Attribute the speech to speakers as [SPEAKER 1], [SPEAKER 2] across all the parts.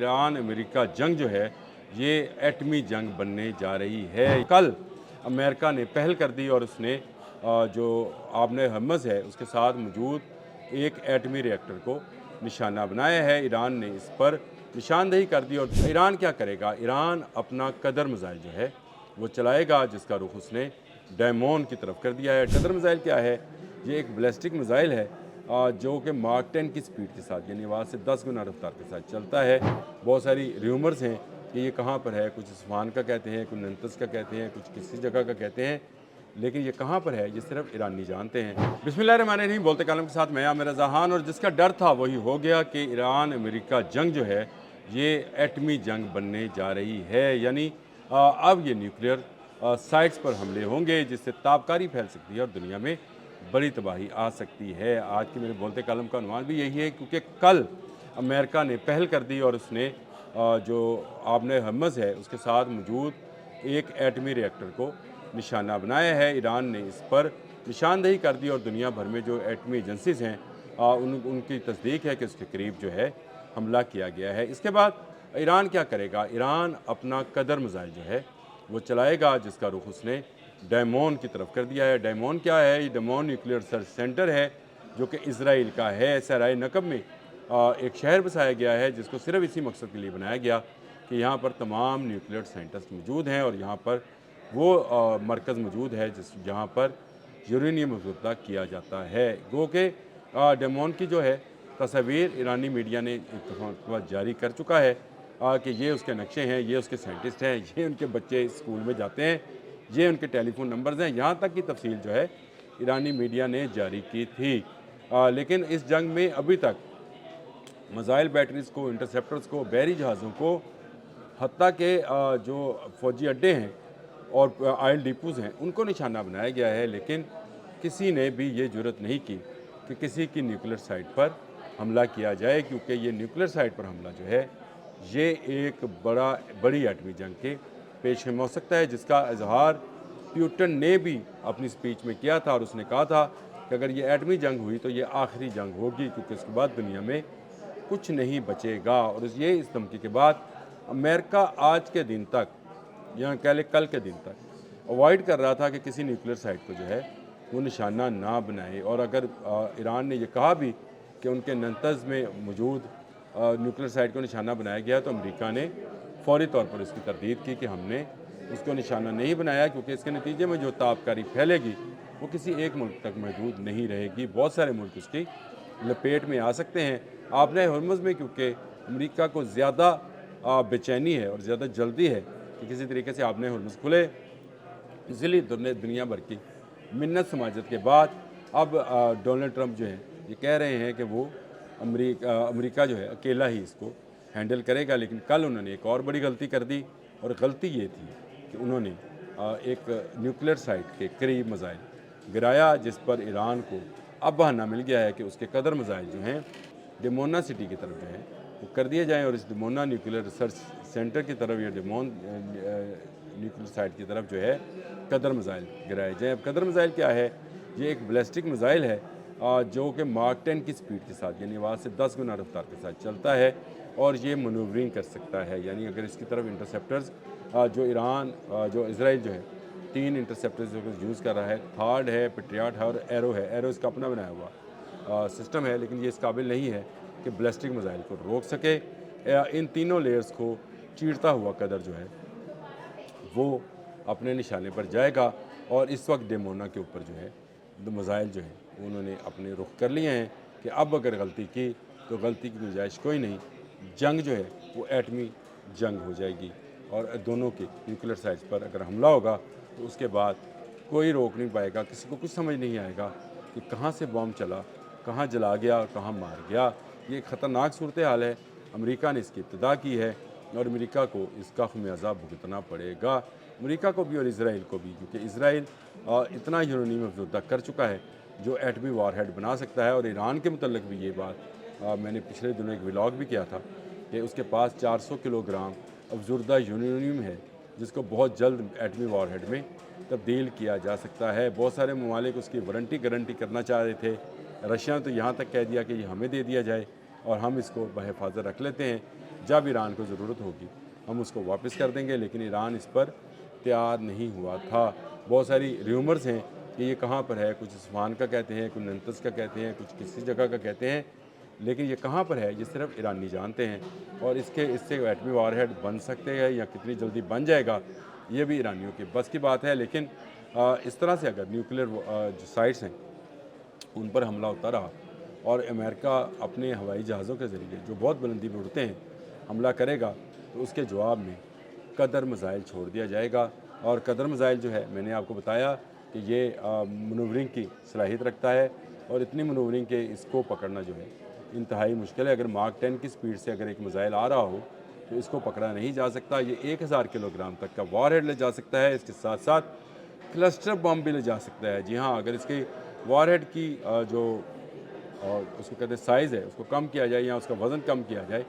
[SPEAKER 1] Iran America जंग जो है ये एटमी जंग बनने जा रही है। कल अमेरिका ने पहल कर दी और उसने जो आबने हर्मज़ है उसके साथ मौजूद एक एटमी रिएक्टर को निशाना बनाया है। ईरान ने इस पर निशानदेही कर दी और ईरान क्या करेगा, ईरान अपना कदर मिसाइल जो है वो चलाएगा, जिसका रुख उसने डैमोन की तरफ कर दिया है। कदर मिसाइल क्या है? ये एक बैलिस्टिक मिसाइल है जो कि माक 10 की स्पीड के साथ यानी आवाज़ से 10 गुना रफ्तार के साथ चलता है। बहुत सारी र्यूमर्स हैं कि ये कहाँ पर है, कुछ इस्फहान का कहते हैं, कुछ नंतस का कहते हैं, कुछ किसी जगह का कहते हैं, लेकिन ये कहाँ पर है ये सिर्फ ईरानी जानते हैं। बिस्मिल्लाहिर्रहमानिर्रहीम, बोलते कलम के साथ मैं आमिर रज़ा खान। और जिसका डर था वही हो गया कि ईरान अमेरिका जंग जो है ये एटमी जंग बनने जा रही है। यानी अब ये न्यूक्लियर साइट्स पर हमले होंगे, जिससे ताबकारी फैल सकती है और दुनिया में बड़ी तबाही आ सकती है। आज के मेरे बोलते कलम का अनुमान भी यही है, क्योंकि कल अमेरिका ने पहल कर दी और उसने जो आबने हर्मज़ है उसके साथ मौजूद एक एटमी रिएक्टर को निशाना बनाया है। ईरान ने इस पर निशानदेही कर दी और दुनिया भर में जो एटमी एजेंसीज़ हैं उनकी तस्दीक है कि उसके करीब जो है हमला किया गया है। इसके बाद ईरान क्या करेगा, ईरान अपना कदर मिसाइल जो है वो चलाएगा, जिसका रुख उसने डैमोन की तरफ कर दिया है। डैमोन क्या है? ये डैमोन न्यूक्लियर रिसर्च सेंटर है जो कि इसराइल का है। सराय नकब में एक शहर बसाया गया है, जिसको सिर्फ इसी मकसद के लिए बनाया गया कि यहाँ पर तमाम न्यूक्लियर साइंटिस्ट मौजूद हैं और यहाँ पर वो मरकज़ मौजूद है जहाँ पर यूरेनियम अफज़दा किया जाता है। गो के डैमोन की जो है तस्वीर ईरानी मीडिया ने एक जारी कर चुका है कि ये उसके नक्शे हैं, ये उसके साइंटिस्ट हैं, ये उनके बच्चे स्कूल में जाते हैं, ये उनके टेलीफोन नंबर्स हैं। यहाँ तक की तफसील जो है ईरानी मीडिया ने जारी की थी। लेकिन इस जंग में अभी तक मिसाइल बैटरीज़ को, इंटरसेप्टर्स को, बहरी जहाज़ों को, हत्ता के जो फ़ौजी अड्डे हैं और आयल डिपोज़ हैं उनको निशाना बनाया गया है। लेकिन किसी ने भी ये जुर्रत नहीं की कि किसी की न्यूक्लियर साइट पर हमला किया जाए, क्योंकि ये न्यूक्लियर साइट पर हमला जो है ये एक बड़ी एटमी जंग के पेश हो सकता है, जिसका इजहार प्यूटन ने भी अपनी स्पीच में किया था और उसने कहा था कि अगर ये एटमी जंग हुई तो ये आखिरी जंग होगी, क्योंकि उसके बाद दुनिया में कुछ नहीं बचेगा। और इस धमकी के बाद अमेरिका आज के दिन तक या कह ले कल के दिन तक अवॉइड कर रहा था कि किसी न्यूक्लियर साइट को जो है वो निशाना ना बनाए। और अगर ईरान ने ये कहा भी कि उनके नंतज़ में मौजूद न्यूक्लियर साइट को निशाना बनाया गया, तो अमेरिका ने फौरी तौर पर इसकी तरदीद की कि हमने उसको निशाना नहीं बनाया, क्योंकि इसके नतीजे में जो ताबकारी फैलेगी वो किसी एक मुल्क तक महदूद नहीं रहेगी। बहुत सारे मुल्क उसकी लपेट में आ सकते हैं। आपने हर्मज़ में क्योंकि अमेरिका को ज़्यादा बेचैनी है और ज़्यादा जल्दी है कि किसी तरीके से आपने हर्मज़ खुले, इसलिए दुनिया भर की मिन्नत समाजत के बाद अब डोनाल्ड ट्रंप जो हैं ये कह रहे हैं कि वो अमेरिका जो है अकेला ही इसको हैंडल करेगा। लेकिन कल उन्होंने एक और बड़ी गलती कर दी, और गलती ये थी कि उन्होंने एक न्यूक्लियर साइट के करीब मिसाइल गिराया, जिस पर ईरान को अब बहाना मिल गया है कि उसके कदर मिसाइल जो हैं डिमोना सिटी की तरफ जो है वो कर दिए जाएँ और इस डिमोना न्यूक्लियर रिसर्च सेंटर की तरफ या डिमोन न्यूक्लियर साइट की तरफ जो है कदर मिसाइल गिराए जाएँ। अब कदर मिसाइल क्या है? ये एक बैलिस्टिक मिसाइल है जो कि माक 10 की स्पीड के साथ यानी आवाज़ से 10 गुना रफ्तार के साथ चलता है और ये मनूवरिंग कर सकता है। यानी अगर इसकी तरफ इंटरसेप्टर्स जो इसराइल जो है 3 इंटरसेप्टर्स यूज़ कर रहा है, थार्ड है, पेट्रियट है और एरो है। एरो इसका अपना बनाया हुआ सिस्टम है, लेकिन ये इस काबिल नहीं है कि बैलिस्टिक मिसाइल को रोक सके। इन तीनों लेयर्स को चीरता हुआ कदर जो है वो अपने निशाने पर जाएगा। और इस वक्त डिमोना के ऊपर जो है मिसाइल जो है उन्होंने अपने रुख कर लिए हैं कि अब अगर गलती की तो गलती की गुंजाइश कोई नहीं, जंग जो है वो एटमी जंग हो जाएगी। और दोनों के न्यूक्लियर साइट्स पर अगर हमला होगा तो उसके बाद कोई रोक नहीं पाएगा, किसी को कुछ समझ नहीं आएगा कि कहाँ से बम चला, कहाँ जला गया और कहाँ मार गया। ये एक ख़तरनाक सूरत हाल है। अमेरिका ने इसकी इब्तिदा की है और अमेरिका को इसका खमियाजा भुगतना पड़ेगा, अमेरिका को भी और इसराइल को भी, क्योंकि इसराइल इतना यूरेनियम अफज़दा कर चुका है जो एटमी वारहेड बना सकता है। और ईरान के मुतल्लिक़ भी ये बात मैंने पिछले दिनों एक व्लॉग भी किया था कि उसके पास 400 किलोग्राम अफज़दा यूरेनियम है, जिसको बहुत जल्द एटमी वारहेड में तब्दील किया जा सकता है। बहुत सारे ममालिक उसकी गारंटी करना चाह रहे थे। रशिया ने तो यहाँ तक कह दिया कि ये हमें दे दिया जाए और हम इसको बहिफाजत रख लेते हैं। जब ईरान को ज़रूरत होगी हम उसको वापस कर देंगे, लेकिन ईरान इस पर तैयार नहीं हुआ था। बहुत सारी र्यूमर्स हैं कि ये कहाँ पर है, कुछ इस्फहान का कहते हैं, कुछ नंतस का कहते हैं, कुछ किसी जगह का कहते हैं, लेकिन ये कहाँ पर है ये सिर्फ ईरानी जानते हैं। और इससे एटमी वारहेड बन सकते हैं या कितनी जल्दी बन जाएगा ये भी ईरानियों की बस की बात है। लेकिन इस तरह से अगर न्यूक्लियर जो साइट्स हैं उन पर हमला होता रहा और अमेरिका अपने हवाई जहाज़ों के ज़रिए जो बहुत बुलंदी पर उड़ते हैं हमला करेगा, तो उसके जवाब में कदर मिसाइल छोड़ दिया जाएगा। और कदर मिसाइल जो है मैंने आपको बताया कि ये मनूवरिंग की सलाहियत रखता है, और इतनी मनूवरिंग के इसको पकड़ना जो है इंतहाई मुश्किल है। अगर मार्क 10 की स्पीड से अगर एक मिसाइल आ रहा हो तो इसको पकड़ा नहीं जा सकता। ये 1000 किलोग्राम तक का वॉरहेड ले जा सकता है, इसके साथ साथ क्लस्टर बम भी ले जा सकता है। जी हाँ, अगर इसकी वॉरहेड की जो उसको कहते हैं साइज़ है उसको कम किया जाए या उसका वज़न कम किया जाए,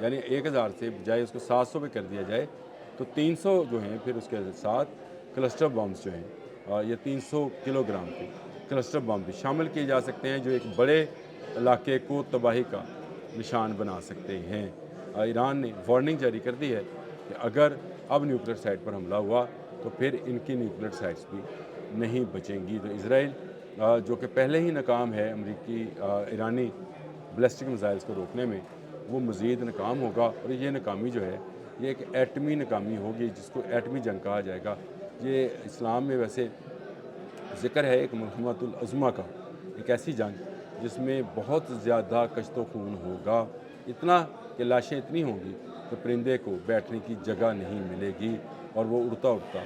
[SPEAKER 1] यानी 1000 से बजाय उसको 700 पे कर दिया जाए, तो 300 जो हैं फिर उसके साथ क्लस्टर बम्स जो हैं ये 300 किलोग्राम के क्लस्टर बम भी शामिल किए जा सकते हैं, जो एक बड़े इलाके को तबाही का निशान बना सकते हैं। ईरान ने वार्निंग जारी कर दी है कि अगर अब न्यूक्लियर साइट पर हमला हुआ तो फिर इनकी न्यूक्लियर साइट्स भी नहीं बचेंगी। तो इसराइल जो कि पहले ही नाकाम है अमरीकी ईरानी बैलिस्टिक मिसाइल्स को रोकने में, वो मज़ीद नाकाम होगा। और ये नाकामी जो है ये एक एटमी नाकामी होगी जिसको एटमी जंग कहा जाएगा। ये इस्लाम में वैसे ज़िक्र है एक मरहमतुल अज़मा का, एक ऐसी जंग जिसमें बहुत ज़्यादा कश्तो खून होगा, इतना कि लाशें इतनी होंगी कि परिंदे को बैठने की जगह नहीं मिलेगी और वो उड़ता उड़ता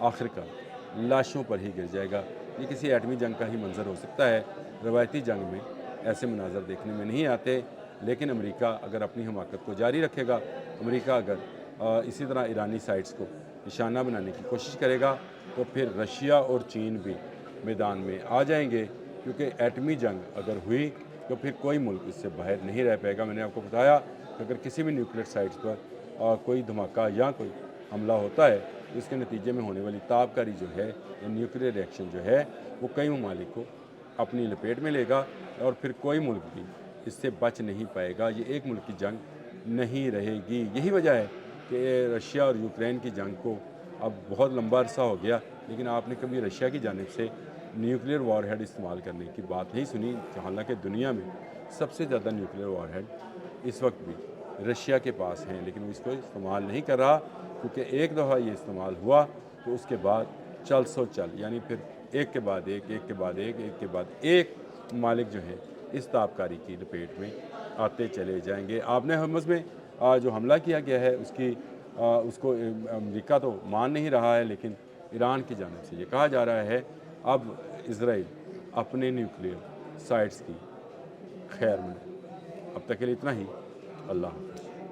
[SPEAKER 1] आखिरकार लाशों पर ही गिर जाएगा। ये किसी एटमी जंग का ही मंजर हो सकता है। रवायती जंग में ऐसे मनाजर देखने में नहीं आते, लेकिन अमेरिका अगर अपनी हमाकत को जारी रखेगा, अमेरिका अगर इसी तरह ईरानी साइट्स को निशाना बनाने की कोशिश करेगा, तो फिर रशिया और चीन भी मैदान में आ जाएंगे, क्योंकि एटमी जंग अगर हुई तो फिर कोई मुल्क इससे बाहर नहीं रह पाएगा। मैंने आपको बताया कि अगर किसी भी न्यूक्लियर साइट्स पर कोई धमाका या कोई हमला होता है तो इसके नतीजे में होने वाली ताबकारी जो है या न्यूक्लियर रिएक्शन जो है वो कई ममालिक को अपनी लपेट में लेगा और फिर कोई मुल्क भी इससे बच नहीं पाएगा। ये एक मुल्क की जंग नहीं रहेगी। यही वजह है कि रशिया और यूक्रेन की जंग को अब बहुत लंबा अरसा हो गया, लेकिन आपने कभी रशिया की जानिब से न्यूक्लियर वॉरहेड इस्तेमाल करने की बात नहीं सुनी। हालांकि दुनिया में सबसे ज़्यादा न्यूक्लियर वॉरहेड इस वक्त भी रशिया के पास हैं, लेकिन वो इसको इस्तेमाल नहीं कर रहा, क्योंकि एक दफ़ा ये इस्तेमाल हुआ तो उसके बाद चल सो चल, यानी फिर एक के बाद एक, एक के बाद एक, एक के बाद एक मालिक जो है इस ताबकारी की लपेट में आते चले जाएंगे। आपने हमस में जो हमला किया गया है उसको अमेरिका तो मान नहीं रहा है, लेकिन ईरान की जानिब से ये कहा जा रहा है अब इसराइल अपने न्यूक्लियर साइट्स की खैर में। अब तक के लिए इतना ही। अल्लाह हाफ़िज़।